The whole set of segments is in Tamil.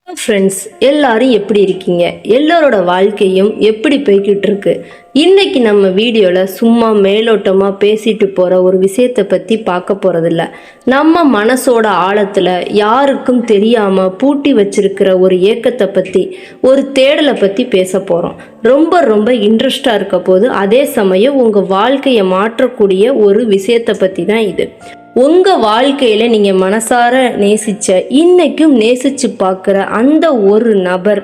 ஃப்ரெண்ட்ஸ் எல்லாரும் எப்படி இருக்கீங்க? எல்லாரோட வாழ்க்கையும் எப்படி போய்கிட்டு இருக்கு? இன்னைக்கு நம்ம வீடியோவில் சும்மா மேலோட்டமாக பேசிட்டு போகிற ஒரு விஷயத்தை பற்றி பார்க்க போகிறதில்ல. நம்ம மனசோட ஆழத்தில் யாருக்கும் தெரியாமல் பூட்டி வச்சிருக்கிற ஒரு ஏக்கத்தை பற்றி, ஒரு தேடலை பற்றி பேச போகிறோம். ரொம்ப ரொம்ப இன்ட்ரெஸ்டாக இருக்க போது, அதே சமயம் உங்கள் வாழ்க்கையை மாற்றக்கூடிய ஒரு விஷயத்தை பற்றி தான் இது. உங்கள் வாழ்க்கையில் நீங்கள் மனசார நேசித்த, இன்னைக்கும் நேசித்து பார்க்குற அந்த ஒரு நபர்,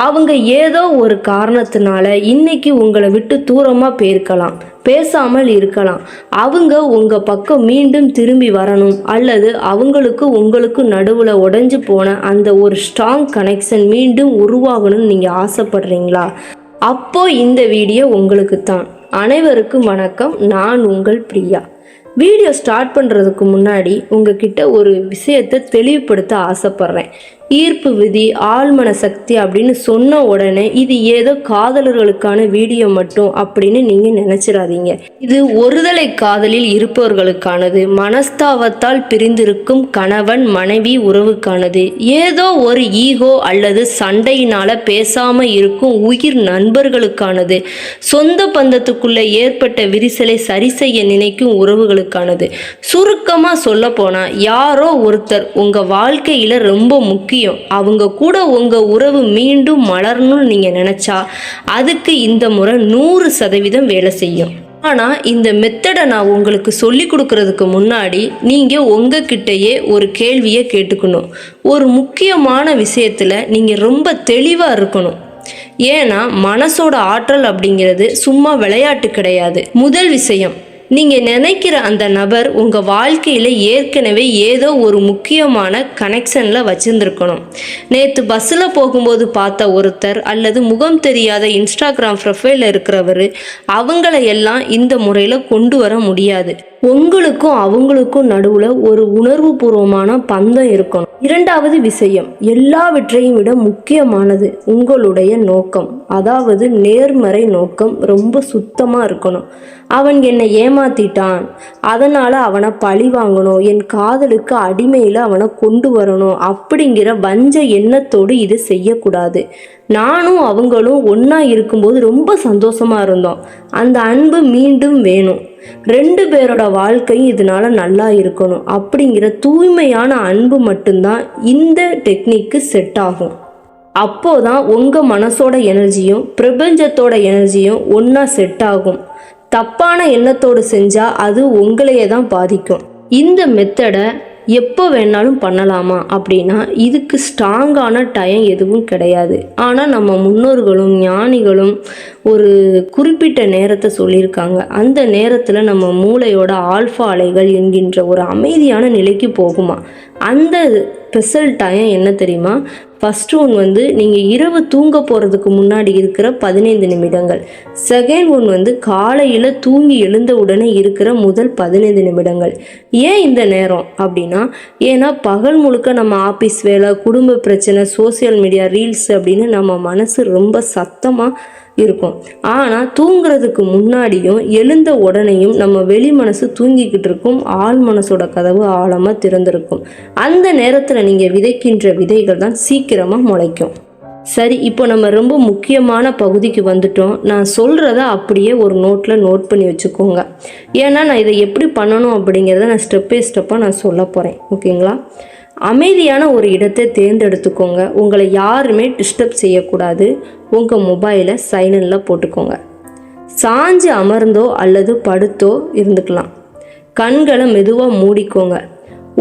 அவங்க ஏதோ ஒரு காரணத்தினால இன்னைக்கு உங்களை விட்டு தூரமாக போயிருக்கலாம், பேசாமல் இருக்கலாம். அவங்க உங்கள் பக்கம் மீண்டும் திரும்பி வரணும், அல்லது அவங்களுக்கு உங்களுக்கு நடுவில் உடைஞ்சு போன அந்த ஒரு ஸ்ட்ராங் கனெக்ஷன் மீண்டும் உருவாகணும்னு நீங்கள் ஆசைப்படுறீங்களா? அப்போ இந்த வீடியோ உங்களுக்கு தான். அனைவருக்கும் வணக்கம், நான் உங்கள் பிரியா. வீடியோ ஸ்டார்ட் பண்ணுறதுக்கு முன்னாடி உங்ககிட்ட ஒரு விஷயத்தை தெளிவுபடுத்த ஆசைப்பட்றேன். ஈர்ப்பு விதி, ஆழ்மன சக்தி அப்படின்னு சொன்ன உடனே இது ஏதோ காதலர்களுக்கான வீடியோ மட்டும் அப்படின்னு நீங்கள் நினச்சிடாதீங்க. இது ஒருதலை காதலில் இருப்பவர்களுக்கானது, மனஸ்தாபத்தால் பிரிந்திருக்கும் கணவன் மனைவி உறவுக்கானது, ஏதோ ஒரு ஈகோ அல்லது சண்டையினால் பேசாமல் இருக்கும் உயிர் நண்பர்களுக்கானது, சொந்த பந்தத்துக்குள்ளே ஏற்பட்ட விரிசலை சரி செய்ய நினைக்கும் உறவுகளுக்கானது. சுருக்கமாக சொல்ல போனால், யாரோ ஒருத்தர் உங்கள் வாழ்க்கையில் ரொம்ப முக்கியம், அவங்க கூட உங்க உறவு மீண்டும் மலரணும்னு நீங்க நினைச்சா அதுக்கு இந்த முறை 100% வேலை செய்யும். ஆனால் இந்த மெத்தடை நான் உங்களுக்கு சொல்லி கொடுக்கறதுக்கு முன்னாடி நீங்கள் உங்ககிட்டயே ஒரு கேள்வியை கேட்டுக்கணும். ஒரு முக்கியமான விஷயத்தில் நீங்கள் ரொம்ப தெளிவாக இருக்கணும். ஏன்னா மனசோட ஆற்றல் அப்படிங்கிறது சும்மா விளையாட்டு கிடையாது. முதல் விஷயம், நீங்கள் நினைக்கிற அந்த நபர் உங்கள் வாழ்க்கையில் ஏற்கனவே ஏதோ ஒரு முக்கியமான கனெக்ஷனில் வச்சுருந்துருக்கணும். நேற்று பஸ்ஸில் போகும்போது பார்த்த ஒருத்தர், அல்லது முகம் தெரியாத இன்ஸ்டாகிராம் ப்ரொஃபைலில் இருக்கிறவர், அவங்கள எல்லாம் இந்த முறையில் கொண்டு வர முடியாது. உங்களுக்கும் அவங்களுக்கும் நடுவில் ஒரு உணர்வு பூர்வமான பந்தம் இருக்கணும். இரண்டாவது விஷயம், எல்லாவற்றையும் விட முக்கியமானது உங்களுடைய நோக்கம், அதாவது நேர்மறை நோக்கம் ரொம்ப சுத்தமாக இருக்கணும். அவன் என்னை ஏமாத்திட்டான், அதனால் அவனை பழி வாங்கணும், என் காதலுக்கு அடிமையில் அவனை கொண்டு வரணும் அப்படிங்கிற வஞ்ச எண்ணத்தோடு இதை செய்யக்கூடாது. நானும் அவங்களும் ஒன்றா இருக்கும்போது ரொம்ப சந்தோஷமாக இருந்தோம், அந்த அன்பு மீண்டும் வேணும், 2 பேரோட வாழ்க்கையும் இதனால நல்லா இருக்கணும் அப்படிங்கிற தூய்மையான அன்பு மட்டும்தான் இந்த டெக்னிக்கு செட் ஆகும். அப்போதான் உங்கள் மனசோட எனர்ஜியும் பிரபஞ்சத்தோட எனர்ஜியும் ஒன்றா செட் ஆகும். தப்பான எண்ணத்தோடு செஞ்சால் அது உங்களையே தான் பாதிக்கும். இந்த மெத்தடை எப்போ வேணாலும் பண்ணலாமா அப்படின்னா, இதுக்கு ஸ்ட்ராங்கான டைம் எதுவும் கிடையாது. ஆனால் நம்ம முன்னோர்களும் ஞானிகளும் ஒரு குறிப்பிட்ட நேரத்தை சொல்லியிருக்காங்க. அந்த நேரத்தில் நம்ம மூளையோட ஆல்ஃபா அலைகள் என்கின்ற ஒரு அமைதியான நிலைக்கு போகுமா. அந்த ஸ்பெஷல் டைம் என்ன தெரியுமா? ஃபஸ்ட்டு ஒன் நீங்கள் இரவு தூங்க போகிறதுக்கு முன்னாடி இருக்கிற 15 நிமிடங்கள். செகண்ட் ஒன் காலையில் தூங்கி எழுந்த உடனே இருக்கிற முதல் 15 நிமிடங்கள். ஏன் இந்த நேரம் அப்படின்னா, ஏன்னா பகல் முழுக்க நம்ம ஆஃபீஸ் வேலை, குடும்ப பிரச்சனை, சோசியல் மீடியா, ரீல்ஸ் அப்படின்னு நம்ம மனசு ரொம்ப சத்தமாக இருக்கும். ஆனால் தூங்குறதுக்கு முன்னாடியும் எழுந்த உடனேயும் நம்ம வெளி மனசு தூங்கிக்கிட்டு இருக்கும், ஆழ் மனசோட கதவு ஆழமாக திறந்திருக்கும். அந்த நேரத்தில் நீங்கள் விதைக்கின்ற விதைகள் தான் சீக்கிரமாக முளைக்கும். சரி, இப்போ நம்ம ரொம்ப முக்கியமான பகுதிக்கு வந்துட்டோம். நான் சொல்கிறத அப்படியே ஒரு நோட்டில் நோட் பண்ணி வச்சுக்கோங்க. ஏன்னா நான் இதை எப்படி பண்ணணும் அப்படிங்கிறத நான் ஸ்டெப் பை ஸ்டெப்பாக நான் சொல்ல போகிறேன். ஓகேங்களா? அமைதியான ஒரு இடத்தை தேர்ந்தெடுத்துக்கோங்க. உங்களை யாருமே டிஸ்டர்ப் செய்யக்கூடாது. உங்கள் மொபைலை சைலண்டில் போட்டுக்கோங்க. சாஞ்சு அமர்ந்தோ அல்லது படுத்தோ இருந்துக்கலாம். கண்களை மெதுவாக மூடிக்கோங்க.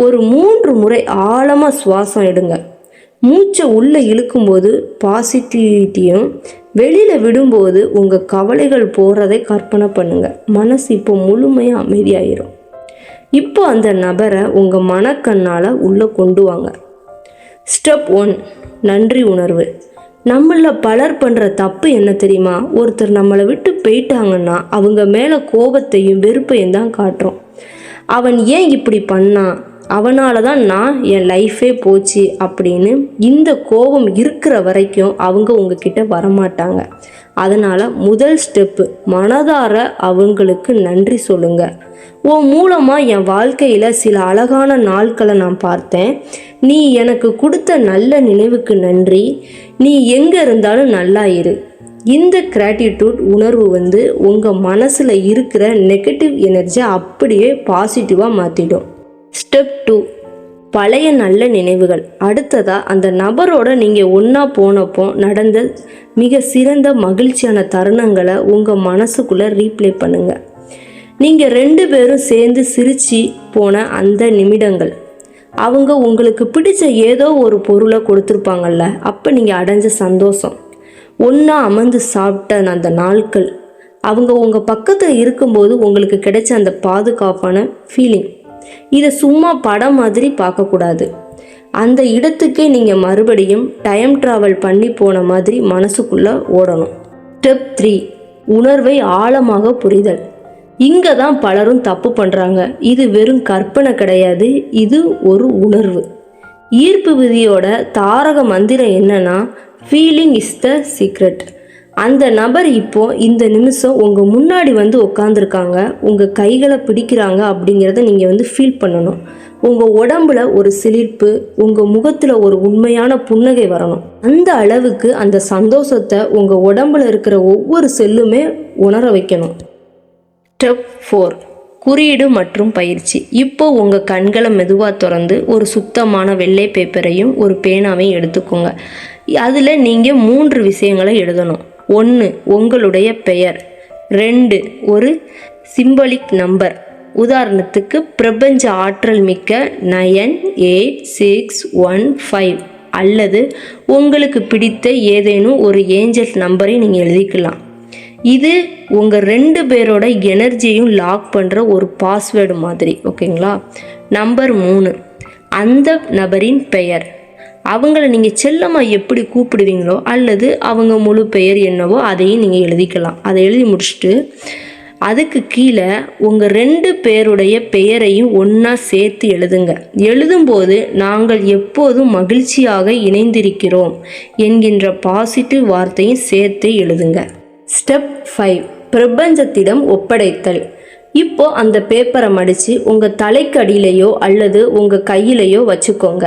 ஒரு 3 முறை ஆழமாக சுவாசம் எடுங்க. மூச்சை உள்ளே இழுக்கும்போது பாசிட்டிவிட்டியும், வெளியில் விடும்போது உங்கள் கவலைகள் போகிறதை கற்பனை பண்ணுங்கள். மனசு இப்போ முழுமையாக அமைதியாயிரும். இப்போ அந்த நபரை உங்கள் மனக்கண்ணால் உள்ளே கொண்டு வாங்க. ஸ்டெப் 1, நன்றி உணர்வு. நம்மள பலர் பண்ணுற தப்பு என்ன தெரியுமா? ஒருத்தர் நம்மளை விட்டு போயிட்டாங்கன்னா அவங்க மேலே கோபத்தையும் வெறுப்பையும் தான் காட்டுறோம். அவன் ஏன் இப்படி பண்ணான் அவனால தான் நான் என் லைஃபே போச்சு அப்படின்னு இந்த கோபம் இருக்கிற வரைக்கும் அவங்க உங்ககிட்ட வரமாட்டாங்க. அதனால் முதல் ஸ்டெப்பு, மனதார அவங்களுக்கு நன்றி சொல்லுங்க. உன் மூலமாக என் வாழ்க்கையில் சில அழகான நாட்களை நான் பார்த்தேன். நீ எனக்கு கொடுத்த நல்ல நினைவுக்கு நன்றி. நீ எங்கே இருந்தாலும் நல்லா இரு. இந்த கிராட்டிடியூட் உணர்வு உங்கள் மனசில் இருக்கிற நெகட்டிவ் எனர்ஜியை அப்படியே பாசிட்டிவாக மாற்றிடும். ஸ்டெப் 2, பழைய நல்ல நினைவுகள். அடுத்ததாக அந்த நபரோட நீங்கள் ஒன்றா போனப்போ நடந்த மிக சிறந்த மகிழ்ச்சியான தருணங்களை உங்கள் மனசுக்குள்ளே ரீப்ளே பண்ணுங்கள். நீங்கள் 2 பேரும் சேர்ந்து சிரித்து போன அந்த நிமிடங்கள், அவங்க உங்களுக்கு பிடிச்ச ஏதோ ஒரு பொருளை கொடுத்துருப்பாங்கல்ல, அப்போ நீங்கள் அடைஞ்ச சந்தோஷம், ஒன்றா அமர்ந்து சாப்பிட்ட அந்த நாட்கள், அவங்க உங்கள் பக்கத்தில் இருக்கும்போது உங்களுக்கு கிடைச்ச அந்த பாதுகாப்பான ஃபீலிங், இதை சும்மா படம் மாதிரி பார்க்கக்கூடாது. அந்த இடத்துக்கே நீங்கள் மறுபடியும் டைம் ட்ராவல் பண்ணி போன மாதிரி மனசுக்குள்ளே ஓடணும். ஸ்டெப் 3, உணர்வை ஆழமாக புரிதல். இங்கே தான் பலரும் தப்பு பண்ணுறாங்க. இது வெறும் கற்பனை கிடையாது, இது ஒரு உணர்வு. ஈர்ப்பு விதியோட தாரக மந்திரம் என்னன்னா, ஃபீலிங் இஸ் த சீக்ரெட். அந்த நபர் இப்போ இந்த நிமிஷம் உங்கள் முன்னாடி உட்காந்துருக்காங்க, உங்கள் கைகளை பிடிக்கிறாங்க அப்படிங்கிறத நீங்கள் ஃபீல் பண்ணணும். உங்கள் உடம்புல ஒரு சிலிர்ப்பு, உங்கள் முகத்தில் ஒரு உண்மையான புன்னகை வரணும். அந்த அளவுக்கு அந்த சந்தோஷத்தை உங்கள் உடம்புல இருக்கிற ஒவ்வொரு செல்லுமே உணர வைக்கணும். ஸ்டெப் 4, குறியீடு மற்றும் பயிற்சி. இப்போ உங்கள் கண்களை மெதுவாக திறந்து ஒரு சுத்தமான வெள்ளை பேப்பரையும் ஒரு பேனாவையும் எடுத்துக்கோங்க. அதில் நீங்கள் 3 விஷயங்களை எழுதணும். 1, உங்களுடைய பெயர். 2, ஒரு சிம்பலிக் நம்பர். உதாரணத்துக்கு பிரபஞ்ச ஆற்றல் மிக்க 98615, அல்லது உங்களுக்கு பிடித்த ஏதேனும் ஒரு ஏஞ்சல் நம்பரை நீங்கள் எழுதிக்கலாம். இது உங்கள் 2 பேரோட எனர்ஜியையும் லாக் பண்ணுற ஒரு பாஸ்வேர்டு மாதிரி, ஓகேங்களா? நம்பர் 3, அந்த நபரின் பெயர். அவங்கள நீங்கள் செல்லமாக எப்படி கூப்பிடுவீங்களோ அல்லது அவங்க முழு பெயர் என்னவோ அதையும் நீங்கள் எழுதிக்கலாம். அதை எழுதி முடிச்சுட்டு அதுக்கு கீழே உங்கள் 2 பேருடைய பெயரையும் ஒன்றா சேர்த்து எழுதுங்க. எழுதும்போது நாங்கள் எப்போதும் மகிழ்ச்சியாக இணைந்திருக்கிறோம் என்கின்ற பாசிட்டிவ் வார்த்தையும் சேர்த்து எழுதுங்க. ஸ்டெப் 5, பிரபஞ்சத்திடம் ஒப்படைத்தல். இப்போ அந்த பேப்பரை மடித்து உங்கள் தலைக்கு அடியிலையோ அல்லது உங்கள் கையிலையோ வச்சுக்கோங்க.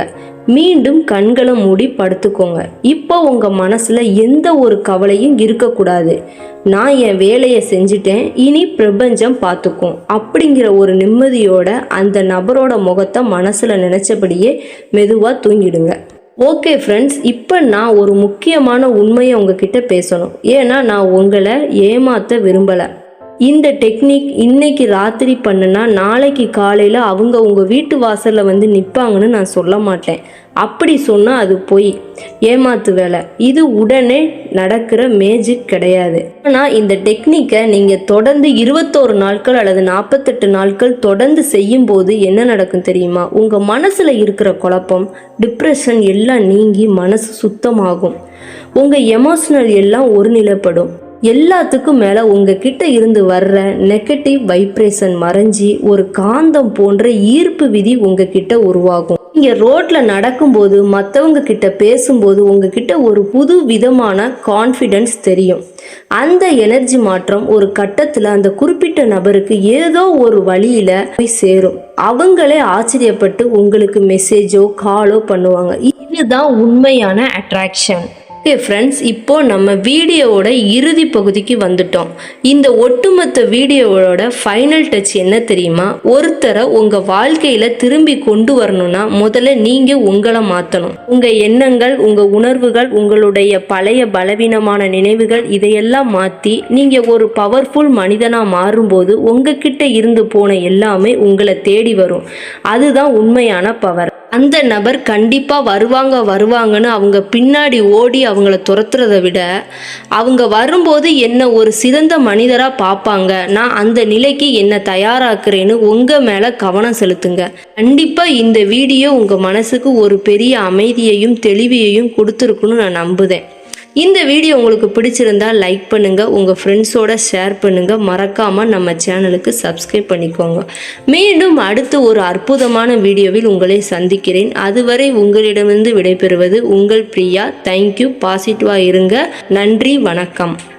மீண்டும் கண்களை மூடி படுத்துக்கோங்க. இப்போ உங்கள் மனசில் எந்த ஒரு கவலையும் இருக்கக்கூடாது. நான் என் வேலையை செஞ்சுட்டேன், இனி பிரபஞ்சம் பார்த்துக்கும் அப்படிங்கிற ஒரு நிம்மதியோட அந்த நபரோட முகத்தை மனசில் நினச்சபடியே மெதுவாக தூங்கிடுங்க. ஓகே ஃப்ரெண்ட்ஸ், இப்போ நான் ஒரு முக்கியமான உண்மையை உங்ககிட்ட பேசணும். ஏன்னா நான் உங்களை ஏமாற்ற விரும்பலை. இந்த டெக்னிக் இன்னைக்கு ராத்திரி பண்ணுனா நாளைக்கு காலையில் அவங்க உங்கள் வீட்டு வாசலில் நிற்பாங்கன்னு நான் சொல்ல மாட்டேன். அப்படி சொன்னால் அது பொய், ஏமாத்து வேலை. இது உடனே நடக்கிற மேஜிக் கிடையாது. ஆனால் இந்த டெக்னிக்கை நீங்கள் தொடர்ந்து 21 நாட்கள் அல்லது 48 நாட்கள் தொடர்ந்து செய்யும்போது என்ன நடக்கும் தெரியுமா? உங்கள் மனசில் இருக்கிற குழப்பம், டிப்ரெஷன் எல்லாம் நீங்கி மனசு சுத்தமாகும். உங்கள் எமோஷனல் எல்லாம் ஒருநிலைப்படும். எல்லாத்துக்கும் மேலே உங்ககிட்ட இருந்து வர்ற நெகட்டிவ் வைப்ரேஷன் மறைஞ்சி ஒரு காந்தம் போன்ற ஈர்ப்பு விதி உங்ககிட்ட உருவாகும். நீங்கள் ரோட்டில் நடக்கும்போது, மற்றவங்க கிட்ட பேசும்போது உங்ககிட்ட ஒரு புது விதமான கான்ஃபிடென்ஸ் தெரியும். அந்த எனர்ஜி மாற்றம் ஒரு கட்டத்தில் அந்த குறிப்பிட்ட நபருக்கு ஏதோ ஒரு வழியில் போய் சேரும். அவங்களே ஆச்சரியப்பட்டு உங்களுக்கு மெசேஜோ காலோ பண்ணுவாங்க. இதுதான் உண்மையான அட்ராக்ஷன். ஓகே ஃப்ரெண்ட்ஸ், இப்போ நம்ம வீடியோவோட இறுதி பகுதிக்கு வந்துட்டோம். இந்த ஒட்டுமொத்த வீடியோவோட ஃபைனல் டச் என்ன தெரியுமா? ஒருத்தரை உங்கள் வாழ்க்கையில் திரும்பி கொண்டு வரணும்னா முதல்ல நீங்கள் உங்களை மாற்றணும். உங்கள் எண்ணங்கள், உங்கள் உணர்வுகள், உங்களுடைய பழைய பலவீனமான நினைவுகள் இதையெல்லாம் மாற்றி நீங்கள் ஒரு பவர்ஃபுல் மனிதனாக மாறும்போது உங்ககிட்ட இருந்து போன எல்லாமே உங்களை தேடி வரும். அதுதான் உண்மையான பவர். அந்த நபர் கண்டிப்பாக வருவாங்கன்னு அவங்க பின்னாடி ஓடி அவங்கள துரத்துறதை விட, அவங்க வரும்போது என்ன ஒரு சிறந்த மனிதராக பார்ப்பாங்க. நான் அந்த நிலைக்கு என்ன தயாராக்குறேன்னு உங்கள் மேலே கவனம் செலுத்துங்க. கண்டிப்பாக இந்த வீடியோ உங்கள் மனசுக்கு ஒரு பெரிய அமைதியையும் தெளிவையையும் கொடுத்துருக்குன்னு நான் நம்புதேன். இந்த வீடியோ உங்களுக்கு பிடிச்சிருந்தா லைக் பண்ணுங்கள், உங்கள் ஃப்ரெண்ட்ஸோட ஷேர் பண்ணுங்கள், மறக்காமல் நம்ம சேனலுக்கு சப்ஸ்கிரைப் பண்ணிக்கோங்க. மீண்டும் அடுத்து ஒரு அற்புதமான வீடியோவில் உங்களை சந்திக்கிறேன். அதுவரை உங்களிடமிருந்து விடைபெறுவது உங்கள் பிரியா. தேங்க்யூ. பாசிட்டிவாக இருங்க. நன்றி, வணக்கம்.